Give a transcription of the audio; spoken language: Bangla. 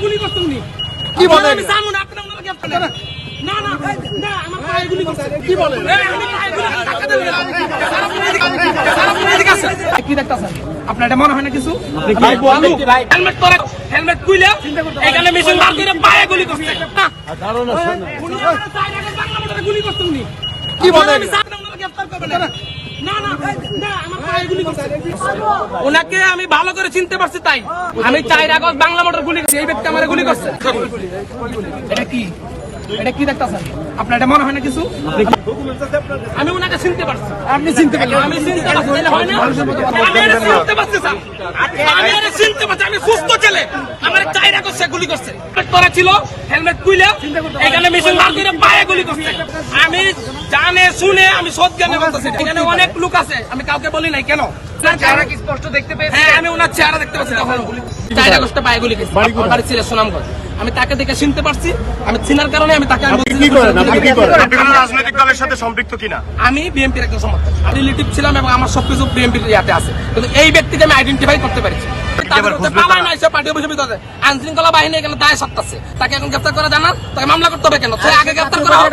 গুলি করছেন উনি। কি বলেন? আমি জানবো না আপনারা ওনারা গ্রেফতার করেন। না না না আমার পায়ে গুলি করছে। কি বলেন? আমি পায়ে গুলি করছে, টাকা দেন না। সারা এদিকে আছে। কি দেখতাছেন? আপনার এটা মনে হয় না কিছু? হেলমেট পরে হেলমেট খুইলা এখানে মেশিন বার করে পায়ে গুলি করছে। না উনি আমার চাইলে বাংলা মোটরে গুলি করছেন উনি। কি বলেন? আমি জানি না ওনারা গ্রেফতার করবেন না। না না না আমার পায়ে গুলি করছে। ওনাকে আমি ভালো করে চিনতে পারছি তাই আমি 4 আগস্ট বাংলা মোটর গুলি করছি। এই ব্যক্তি আমারে গুলি করছে। এটা কি? এটা কি দেখতাছেন? আপনার এটা মনে হয় না কিছু? আমি ওনাকে চিনতে পারছি। আপনি চিনতে পারলেন? আমি চিনতে পারছি, তাহলে হয় না? আমি এটা চিনতে পারছি স্যার। আমি এটা চিনতে পারছি। আমি সুস্থ ছেলে। আমার 4 আগস্ট সে গুলি করছে। হেলমেট পরা ছিল, হেলমেট খুইলা এখানে মেশিন বার করে পায়ে গুলি করছে। আমি জানে শুনে আমি সৎ জ্ঞানে বলতেছি। এখানে অনেক লোক আছে, আমি কাউকে বলি নাই। কেন? চেহারা কি স্পষ্ট দেখতে পেয়েছেন? হ্যাঁ, আমি ওনার চেহারা দেখতে পাচ্ছি। তখন 4 আগস্টে পায়ে গুলি খেয়েছে। বাড়ি ছিল সুনামগঞ্জ। আমি তাকে দেখে চিনতে পারছি। আমি চিনার কারণে আমি তাকে আমি বলছি আপনি কোনো রাজনৈতিক দলের সাথে সম্পৃক্ত কিনা? আমি বিএনপির একজন সমর্থক। আমি রিলেটিভ ছিলাম এবং আমার সবকিছু বিএনপির ইয়াতে আছে, কিন্তু এই ব্যক্তিকে আমি আইডেন্টিফাই করতে পেরেছি। আইন শৃঙ্খলা বাহিনী এখানে দায় সত্ত্বাছে, তাকে এখন গ্রেফতার করা জানা, তাকে মামলা করতে হবে কেন? আগে গ্রেফতার করা হোক।